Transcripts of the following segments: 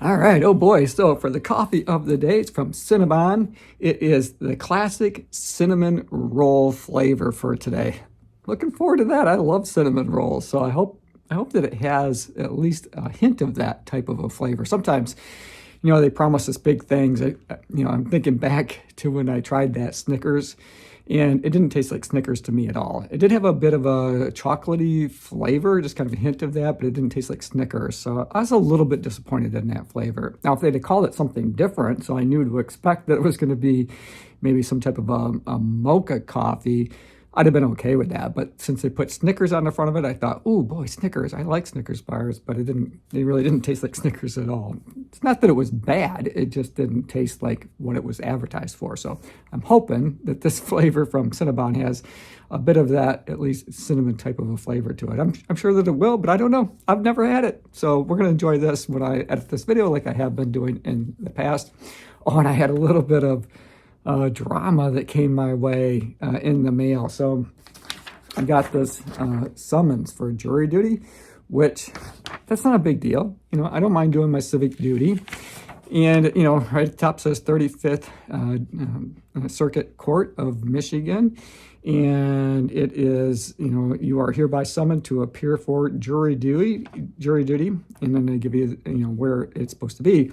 All right, oh boy, so for the coffee of the day, it's from Cinnabon. It is the classic cinnamon roll flavor for today. Looking forward to that. I love cinnamon rolls, so I hope that it has at least a hint of that type of a flavor. Sometimes, they promise us big things. I'm thinking back to when I tried that Snickers, and it didn't taste like Snickers to me at all. It did have a bit of a chocolatey flavor, just kind of a hint of that, but it didn't taste like Snickers. So I was a little bit disappointed in that flavor. Now, if they'd have called it something different, so I knew to expect that it was going to be maybe some type of a mocha coffee, I'd have been okay with that. But since they put Snickers on the front of it, I thought, oh boy, Snickers. I like Snickers bars, but they really didn't taste like Snickers at all. It's not that it was bad, it just didn't taste like what it was advertised for. So I'm hoping that this flavor from Cinnabon has a bit of that, at least cinnamon type of a flavor to it. I'm sure that it will, but I don't know. I've never had it. So we're gonna enjoy this when I edit this video like I have been doing in the past. Oh, and I had a little bit of drama that came my way in the mail. So I got this summons for jury duty, which that's not a big deal. I don't mind doing my civic duty. And, right at the top says 35th Circuit Court of Michigan. And it is, you are hereby summoned to appear for jury duty. And then they give you, where it's supposed to be.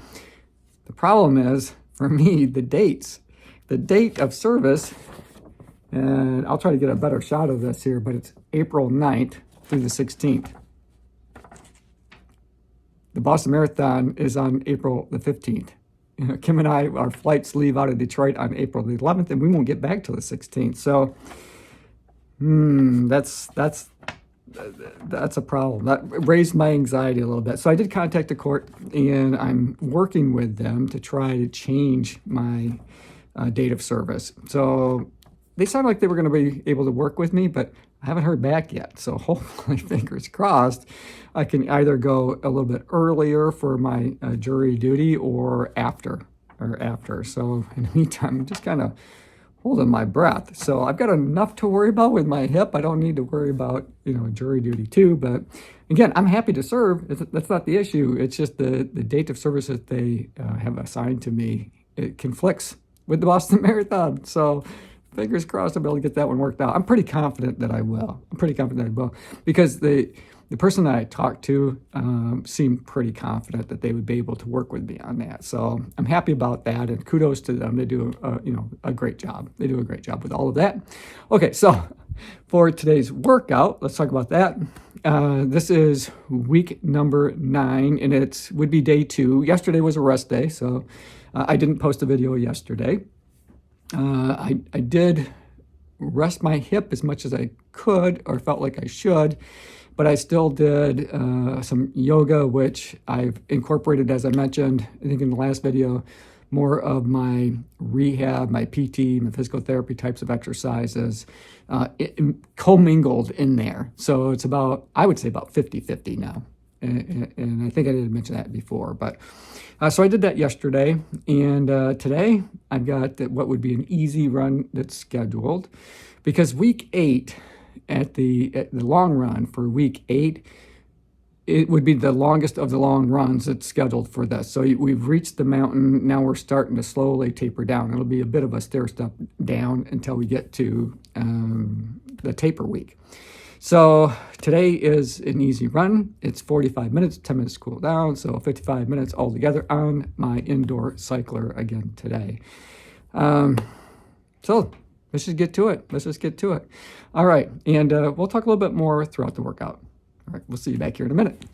The problem is, for me, the dates. The date of service, and I'll try to get a better shot of this here, but it's April 9th through the 16th. The Boston Marathon is on April the 15th. Kim and I, our flights leave out of Detroit on April the 11th, and we won't get back till the 16th. So, that's a problem. That raised my anxiety a little bit. So I did contact the court, and I'm working with them to try to change my date of service. So they sound like they were going to be able to work with me, but I haven't heard back yet. So hopefully, fingers crossed, I can either go a little bit earlier for my jury duty or after. So in the meantime, I'm just kind of holding my breath. So I've got enough to worry about with my hip. I don't need to worry about, jury duty too. But again, I'm happy to serve. That's not the issue. It's just the date of service that they have assigned to me. It conflicts with the Boston Marathon. So fingers crossed I'll be able to get that one worked out. I'm pretty confident that I will. Because the person that I talked to seemed pretty confident that they would be able to work with me on that. So I'm happy about that, and kudos to them. They do a great job. They do a great job with all of that. Okay, so for today's workout, let's talk about that. This is week number 9, and it would be day 2. Yesterday was a rest day, so I didn't post a video yesterday. I did rest my hip as much as I could, or felt like I should, but I still did some yoga, which I've incorporated, as I mentioned, I think in the last video, more of my rehab, my PT, my physical therapy types of exercises commingled in there. So it's about, I would say about 50-50 now. And I think I didn't mention that before, but so I did that yesterday, and today I've got what would be an easy run that's scheduled, because week 8 at the long run for week 8, it would be the longest of the long runs that's scheduled for this. So we've reached the mountain. Now we're starting to slowly taper down. It'll be a bit of a stair step down until we get to the taper week. So today is an easy run. It's 45 minutes, 10 minutes cool down. So 55 minutes altogether on my indoor cycler again today. So let's just get to it. All right. And we'll talk a little bit more throughout the workout. All right. We'll see you back here in a minute.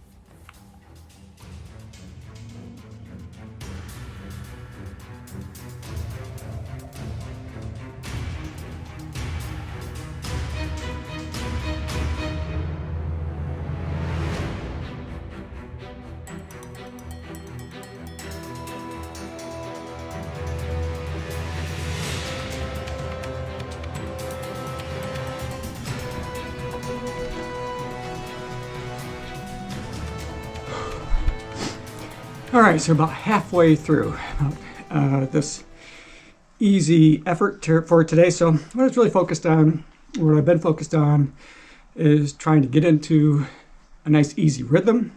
All right, so about halfway through this easy effort for today. So what I've been focused on is trying to get into a nice easy rhythm.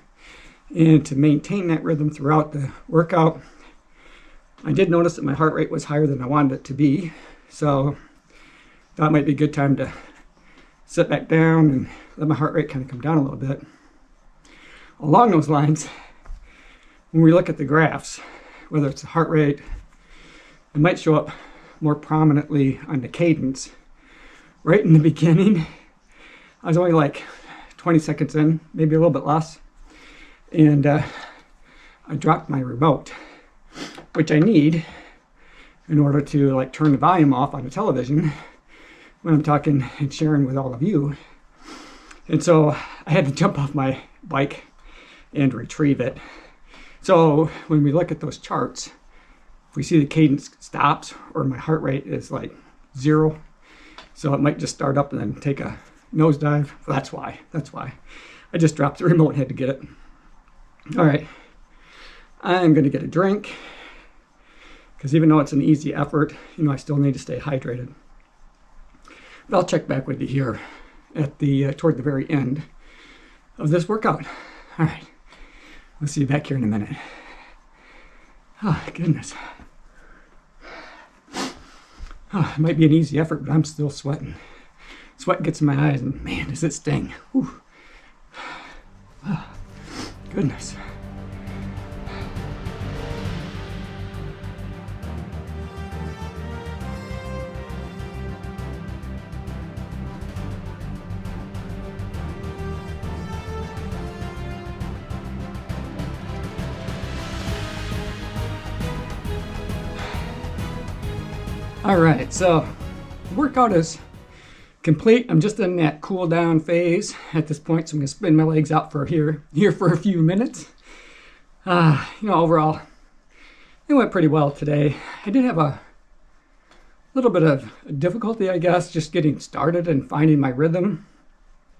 And to maintain that rhythm throughout the workout, I did notice that my heart rate was higher than I wanted it to be. So that might be a good time to sit back down and let my heart rate kind of come down a little bit. Along those lines, when we look at the graphs, whether it's the heart rate, it might show up more prominently on the cadence. Right in the beginning, I was only like 20 seconds in, maybe a little bit less, and I dropped my remote, which I need in order to like turn the volume off on the television when I'm talking and sharing with all of you. And so I had to jump off my bike and retrieve it. So when we look at those charts, if we see the cadence stops or my heart rate is like 0, so it might just start up and then take a nosedive. Well, that's why. I just dropped the remote and had to get it. All right, I'm gonna get a drink because even though it's an easy effort, I still need to stay hydrated. But I'll check back with you here at the toward the very end of this workout. All right, we'll see you back here in a minute. Oh, goodness. Oh, it might be an easy effort, but I'm still sweating. Sweat gets in my eyes, and man, does it sting. Whew. Oh, goodness. All right, so workout is complete. I'm just in that cool down phase at this point, so I'm gonna spin my legs out for here for a few minutes. Overall, it went pretty well today. I did have a little bit of difficulty, I guess, just getting started and finding my rhythm.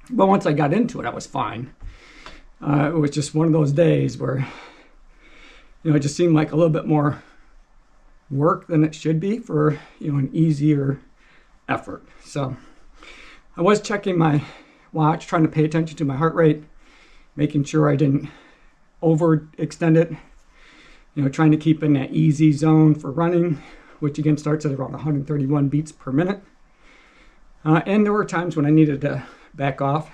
But once I got into it, I was fine. It was just one of those days where, it just seemed like a little bit more work than it should be for, an easier effort. So I was checking my watch, trying to pay attention to my heart rate, making sure I didn't overextend it, trying to keep in that easy zone for running, which again starts at around 131 beats per minute. And there were times when I needed to back off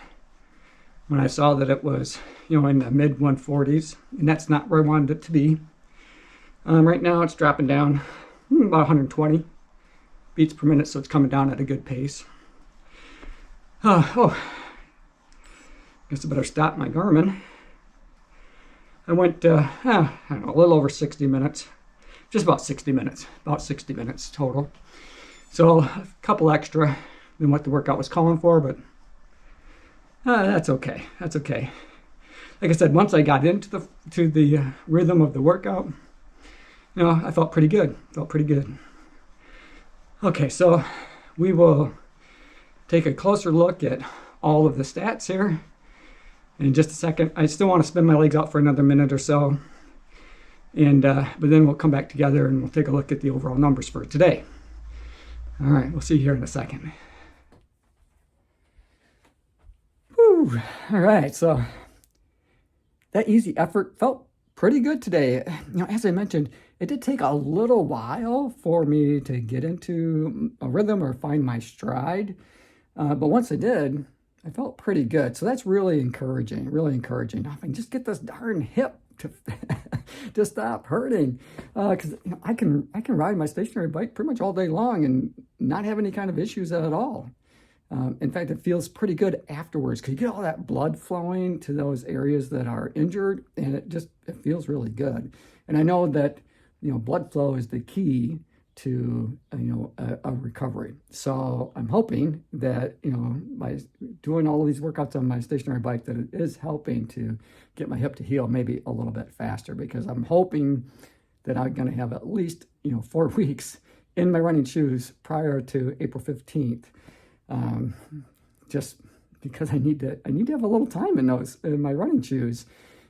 when I saw that it was, in the mid 140s, and that's not where I wanted it to be. Right now it's dropping down about 120 beats per minute, so it's coming down at a good pace. I guess I better stop my Garmin. I went, I don't know, a little over 60 minutes, just about 60 minutes total. So a couple extra than what the workout was calling for, but that's okay. Like I said, once I got into the rhythm of the workout, I felt pretty good. Okay, so we will take a closer look at all of the stats here in just a second. I still want to spin my legs out for another minute or so, and but then we'll come back together and we'll take a look at the overall numbers for today. All right, we'll see you here in a second. Whew. All right, so that easy effort felt pretty good today. As I mentioned, it did take a little while for me to get into a rhythm or find my stride. But once I did, I felt pretty good. So that's really encouraging. I mean, just get this darn hip to stop hurting. Because I can ride my stationary bike pretty much all day long and not have any kind of issues at all. In fact, it feels pretty good afterwards because you get all that blood flowing to those areas that are injured, and it feels really good. And I know that blood flow is the key to a recovery. So I'm hoping that by doing all of these workouts on my stationary bike, that it is helping to get my hip to heal maybe a little bit faster, because I'm hoping that I'm going to have at least 4 weeks in my running shoes prior to April 15th. Just because I need to have a little time in my running shoes.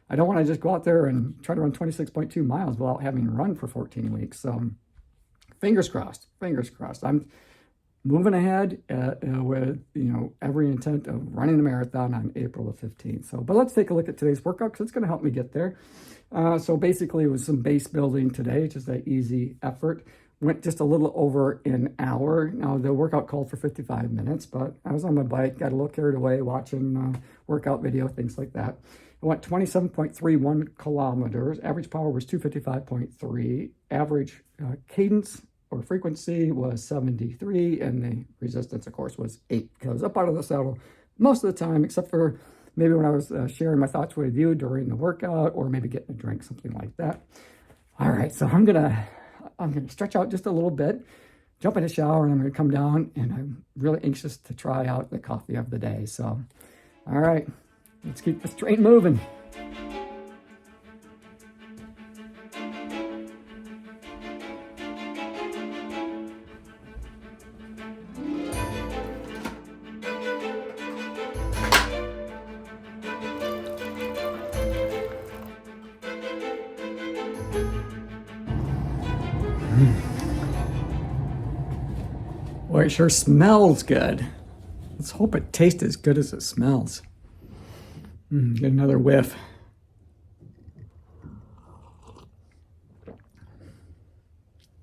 I don't want to just go out there and try to run 26.2 miles without having run for 14 weeks. So fingers crossed. moving ahead with, every intent of running a marathon on April the 15th. So, but let's take a look at today's workout because it's going to help me get there. So basically it was some base building today, just an easy effort. Went just a little over an hour. Now the workout called for 55 minutes, but I was on my bike, got a little carried away watching workout video, things like that. I went 27.31 kilometers. Average power was 255.3. Average cadence or frequency was 73, and the resistance, of course, was 8. Because I was up out of the saddle most of the time, except for maybe when I was sharing my thoughts with you during the workout, or maybe getting a drink, something like that. All right, so I'm gonna stretch out just a little bit, jump in the shower, and I'm gonna come down, and I'm really anxious to try out the coffee of the day. So, all right, let's keep this train moving. Boy, it sure smells good. Let's hope it tastes as good as it smells. Get another whiff.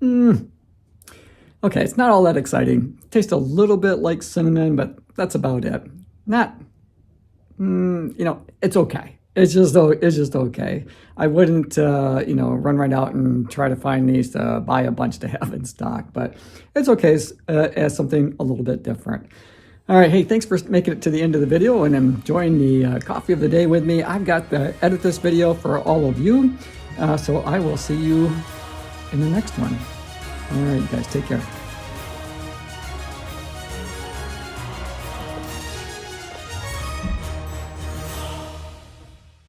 Okay, it's not all that exciting. Tastes a little bit like cinnamon, but that's about it. Not, it's okay. It's just okay. I wouldn't, run right out and try to find these to buy a bunch to have in stock, but it's okay as something a little bit different. All right, hey, thanks for making it to the end of the video and enjoying the coffee of the day with me. I've got to edit this video for all of you, so I will see you in the next one. All right, guys, take care.